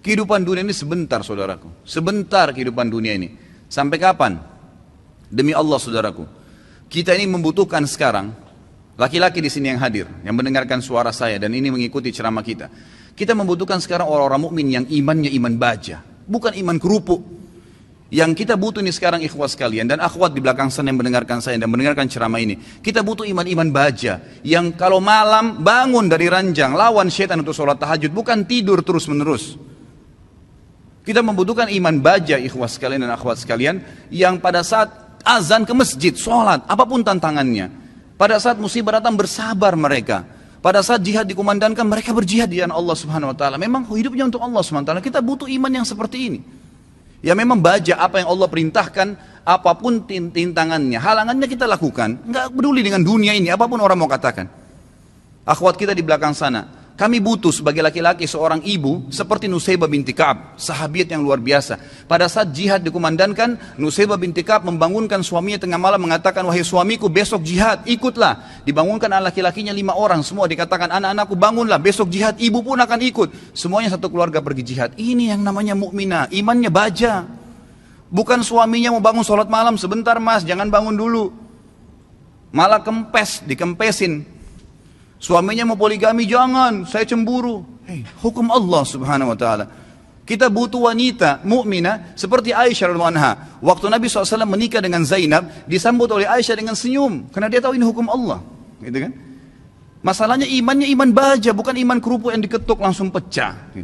Kehidupan dunia ini sebentar saudaraku. Sebentar kehidupan dunia ini. Sampai kapan? Demi Allah saudaraku. Kita ini membutuhkan sekarang, laki-laki di sini yang hadir, yang mendengarkan suara saya dan ini mengikuti ceramah kita. Kita membutuhkan sekarang orang-orang mukmin yang imannya iman baja. Bukan iman kerupuk. Yang kita butuh ini sekarang ikhwas sekalian dan akhwat di belakang sana yang mendengarkan saya dan mendengarkan ceramah ini. Kita butuh iman-iman baja yang kalau malam bangun dari ranjang lawan syaitan untuk sholat tahajud, bukan tidur terus menerus. Kita membutuhkan iman baja ikhwas sekalian dan akhwat sekalian yang pada saat azan ke masjid, sholat, apapun tantangannya. Pada saat musibah datang bersabar mereka. Pada saat jihad dikumandangkan mereka berjihad di jalan Allah Subhanahu Wa Taala. Memang hidupnya untuk Allah Subhanahu Wa Taala. Kita butuh iman yang seperti ini. Ya memang baja apa yang Allah perintahkan, apapun tintangannya, halangannya kita lakukan. Enggak peduli dengan dunia ini, apapun orang mau katakan. Akhwat kita di belakang sana, kami butuh sebagai laki-laki seorang ibu seperti Nusaybah binti Ka'ab, sahabiat yang luar biasa. Pada saat jihad dikumandangkan, Nusaybah binti Ka'ab membangunkan suaminya tengah malam mengatakan, wahai suamiku besok jihad, ikutlah. Dibangunkan anak laki-lakinya 5 orang, semua dikatakan anak-anakku bangunlah, besok jihad, ibu pun akan ikut. Semuanya satu keluarga pergi jihad. Ini yang namanya mukminah, imannya baja. Bukan suaminya mau bangun sholat malam, sebentar mas, jangan bangun dulu. Malah kempes, dikempesin. Suaminya mau poligami, jangan, saya cemburu. Hukum Allah Subhanahu Wa Taala. Kita butuh wanita mukminah seperti Aisyah radhiyallahu anha. Waktu Nabi SAW menikah dengan Zainab, disambut oleh Aisyah dengan senyum, karena dia tahu ini hukum Allah, gitu kan? Masalahnya imannya iman baja, bukan iman kerupuk yang diketuk langsung pecah.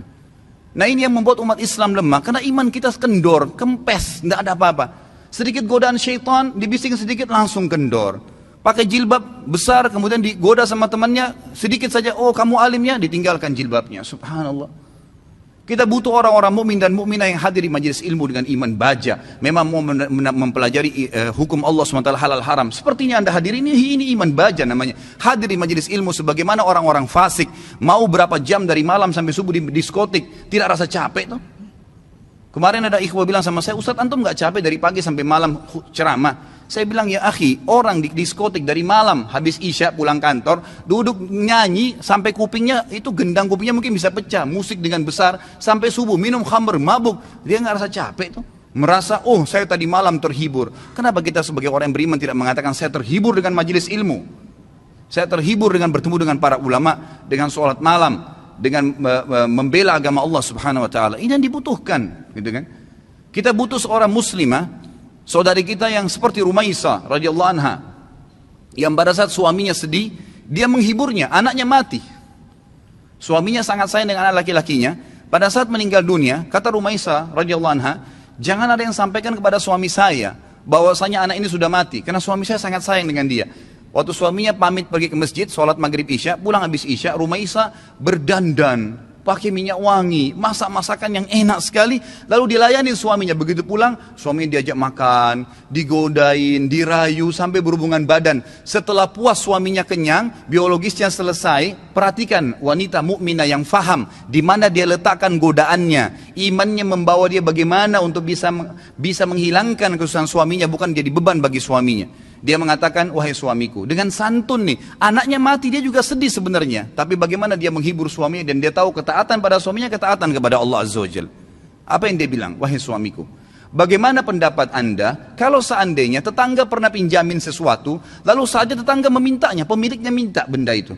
Nah ini yang membuat umat Islam lemah, karena iman kita kendor, kempes, tidak ada apa-apa. Sedikit godaan syaitan, dibising sedikit langsung kendor. Pakai jilbab besar, kemudian digoda sama temannya, sedikit saja, oh kamu alimnya, ditinggalkan jilbabnya. Subhanallah. Kita butuh orang-orang mukmin dan mukminah yang hadir di majelis ilmu dengan iman baja. Memang mau mempelajari hukum Allah SWT halal haram. Sepertinya anda hadir ini iman baja namanya. Hadir di majelis ilmu sebagaimana orang-orang fasik. Mau berapa jam dari malam sampai subuh di diskotik, tidak rasa capek tuh. Kemarin ada ikhwah bilang sama saya, Ustadz antum gak capek dari pagi sampai malam ceramah? Saya bilang ya akhi, orang di diskotik dari malam habis isya pulang kantor, duduk nyanyi sampai kupingnya itu gendang kupingnya mungkin bisa pecah, musik dengan besar sampai subuh, minum khamr, mabuk, dia nggak rasa capek tuh, merasa oh saya tadi malam terhibur. Kenapa kita sebagai orang yang beriman tidak mengatakan saya terhibur dengan majelis ilmu, saya terhibur dengan bertemu dengan para ulama, dengan sholat malam, dengan membela agama Allah Subhanahu Wa Taala? Ini yang dibutuhkan, gitu kan? Kita butuh seorang muslimah, saudari kita yang seperti Rumaisa radhiyallahu anha, yang pada saat suaminya sedih, dia menghiburnya, anaknya mati. Suaminya sangat sayang dengan anak laki-lakinya. Pada saat meninggal dunia, kata Rumaisa radhiyallahu anha, jangan ada yang sampaikan kepada suami saya bahwasanya anak ini sudah mati, karena suami saya sangat sayang dengan dia. Waktu suaminya pamit pergi ke masjid, sholat maghrib isya, pulang habis isya, Rumaisa berdandan, pakai minyak wangi, masak masakan yang enak sekali, lalu dilayani suaminya. Begitu pulang, suaminya diajak makan, digodain, dirayu sampai berhubungan badan. Setelah puas suaminya kenyang, biologisnya selesai, perhatikan wanita mukminah yang faham di mana dia letakkan godaannya, imannya membawa dia bagaimana untuk bisa menghilangkan kesusahan suaminya, bukan jadi beban bagi suaminya. Dia mengatakan, wahai suamiku, dengan santun nih, anaknya mati, dia juga sedih sebenarnya, tapi bagaimana dia menghibur suaminya, dan dia tahu ketaatan pada suaminya, ketaatan kepada Allah Azza wa Jalla. Apa yang dia bilang? Wahai suamiku, bagaimana pendapat anda kalau seandainya tetangga pernah pinjamin sesuatu, lalu saja tetangga memintanya, pemiliknya minta benda itu,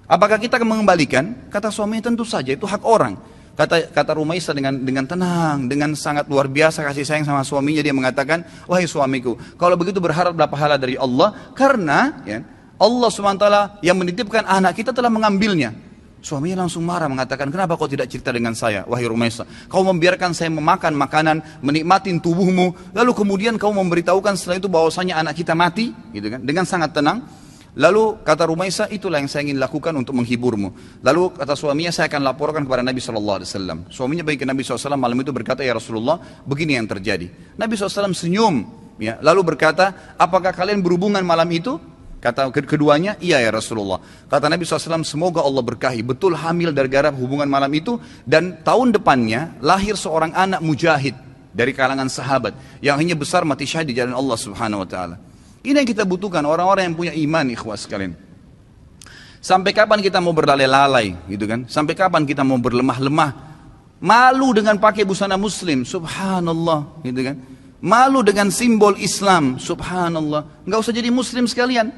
apakah kita akan mengembalikan? Kata suaminya, tentu saja, itu hak orang. Kata Rumaisa dengan tenang, dengan sangat luar biasa kasih sayang sama suaminya, dia mengatakan, wahai suamiku, kalau begitu berharaplah pahala dari Allah, karena ya, Allah SWT yang menitipkan anak kita telah mengambilnya. Suaminya langsung marah, mengatakan, kenapa kau tidak cerita dengan saya, wahai Rumaisa? Kau membiarkan saya memakan makanan, menikmatin tubuhmu, lalu kemudian kau memberitahukan setelah itu bahwasanya anak kita mati, gitu kan? Dengan sangat tenang. Lalu kata Rumaisa, itulah yang saya ingin lakukan untuk menghiburmu. Lalu kata suaminya, saya akan laporkan kepada Nabi SAW. Suaminya pergi ke Nabi SAW malam itu, berkata, ya Rasulullah, begini yang terjadi. Nabi SAW senyum, ya, lalu berkata, apakah kalian berhubungan malam itu? Kata keduanya, iya ya Rasulullah. Kata Nabi SAW, semoga Allah berkahi, betul hamil gara-gara hubungan malam itu, dan tahun depannya lahir seorang anak mujahid dari kalangan sahabat yang hanya besar mati syahid di jalan Allah Subhanahu Wa Taala. Ini yang kita butuhkan, orang-orang yang punya iman, ikhwas sekalian. Sampai kapan kita mau berlalai-lalai, gitu kan? Sampai kapan kita mau berlemah-lemah? Malu dengan pakai busana muslim, subhanallah, gitu kan. Malu dengan simbol Islam, subhanallah. Enggak usah jadi muslim sekalian.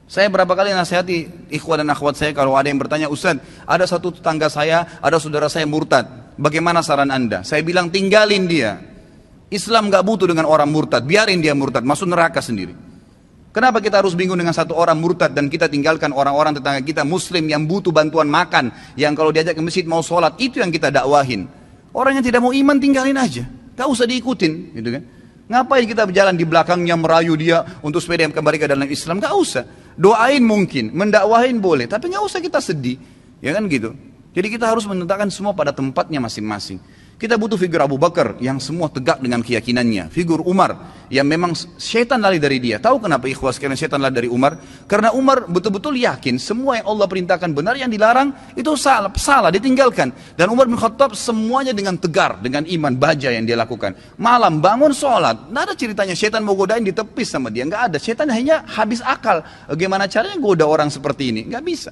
Saya berapa kali nasihati ikhwan dan akhwat saya, kalau ada yang bertanya, Ustaz, ada satu tetangga saya, ada saudara saya murtad, bagaimana saran Anda? Saya bilang tinggalin dia. Islam gak butuh dengan orang murtad, biarin dia murtad, masuk neraka sendiri. Kenapa kita harus bingung dengan satu orang murtad dan kita tinggalkan orang-orang tetangga kita muslim yang butuh bantuan makan, yang kalau diajak ke masjid mau sholat, itu yang kita dakwahin. Orang yang tidak mau iman tinggalin aja, gak usah diikutin, gitu kan. Ngapain kita berjalan di belakangnya merayu dia untuk supaya dia kembali ke dalam Islam? Gak usah. Doain mungkin, mendakwahin boleh, tapi gak usah kita sedih, ya kan gitu. Jadi kita harus menetapkan semua pada tempatnya masing-masing. Kita butuh figur Abu Bakar yang semua tegak dengan keyakinannya. Figur Umar yang memang syaitan lari dari dia. Tahu kenapa ikhwas sekalian syaitan lari dari Umar? Karena Umar betul-betul yakin semua yang Allah perintahkan benar, yang dilarang itu salah, ditinggalkan. Dan Umar bin Khattab semuanya dengan tegar, dengan iman baja yang dia lakukan. Malam bangun sholat, tidak ada ceritanya syaitan mau godain ditepis sama dia, nggak ada. Syaitan hanya habis akal. Bagaimana caranya goda orang seperti ini? Nggak bisa.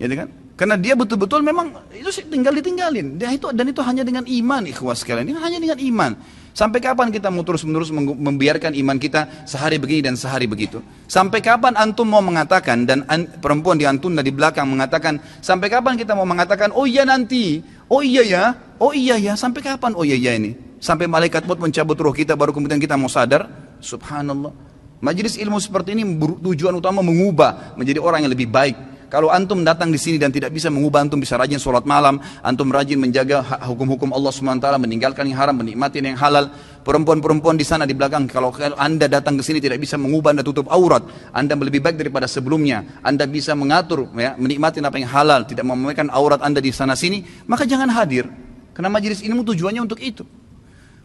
Ya kan? Karena dia betul-betul memang itu ditinggalin. Dan itu hanya dengan iman, ikhwas sekalian. Ini hanya dengan iman. Sampai kapan kita mau terus-menerus membiarkan iman kita sehari begini dan sehari begitu? Sampai kapan antum mau mengatakan, dan perempuan di antun di belakang mengatakan, sampai kapan kita mau mengatakan, oh iya nanti, oh iya ya, sampai kapan oh iya ya ini? Sampai malaikat maut mencabut roh kita baru kemudian kita mau sadar? Subhanallah. Majelis ilmu seperti ini tujuan utama mengubah menjadi orang yang lebih baik. Kalau antum datang di sini dan tidak bisa mengubah, antum bisa rajin sholat malam, antum rajin menjaga hukum-hukum Allah SWT, meninggalkan yang haram, menikmati yang halal. Perempuan-perempuan di sana di belakang, kalau anda datang ke sini tidak bisa mengubah, anda tutup aurat, anda lebih baik daripada sebelumnya, anda bisa mengatur, ya, menikmati apa yang halal, tidak memamerkan aurat anda di sana sini, maka jangan hadir. Karena majelis ilmu tujuannya untuk itu.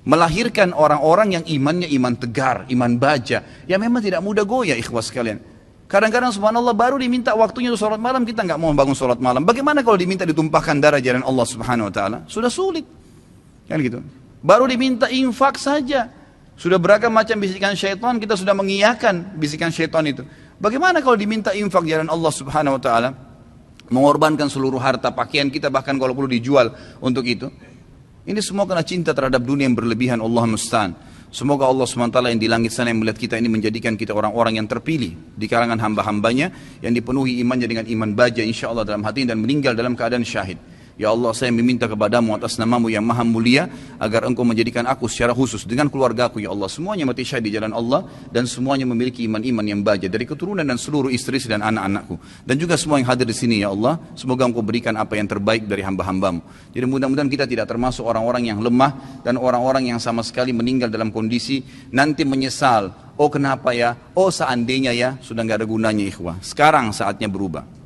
Melahirkan orang-orang yang imannya iman tegar, iman baja, yang memang tidak mudah goyah, ikhwas sekalian. Kadang-kadang subhanallah baru diminta waktunya untuk sholat malam, kita nggak mau bangun sholat malam. Bagaimana kalau diminta ditumpahkan darah jalan Allah subhanahu wa ta'ala? Sudah sulit. Kan gitu. Baru diminta infak saja. Sudah beragam macam bisikan syaitan, kita sudah mengiyakan bisikan syaitan itu. Bagaimana kalau diminta infak jalan Allah subhanahu wa ta'ala? Mengorbankan seluruh harta, pakaian kita bahkan kalau perlu dijual untuk itu. Ini semua karena cinta terhadap dunia yang berlebihan, Allah musta'an. Semoga Allah SWT yang di langit sana yang melihat kita ini menjadikan kita orang-orang yang terpilih di kalangan hamba-hambanya yang dipenuhi imannya dengan iman baja insyaAllah dalam hati dan meninggal dalam keadaan syahid. Ya Allah, saya meminta kepadamu atas namamu yang maha mulia agar engkau menjadikan aku secara khusus dengan keluargaku ya Allah semuanya mati syahid di jalan Allah dan semuanya memiliki iman-iman yang baja dari keturunan dan seluruh istri dan anak-anakku dan juga semua yang hadir di sini ya Allah, semoga engkau berikan apa yang terbaik dari hamba-hambamu. Jadi mudah-mudahan kita tidak termasuk orang-orang yang lemah dan orang-orang yang sama sekali meninggal dalam kondisi nanti menyesal, oh kenapa ya, oh seandainya ya, sudah nggak ada gunanya ikhwah. Sekarang saatnya berubah.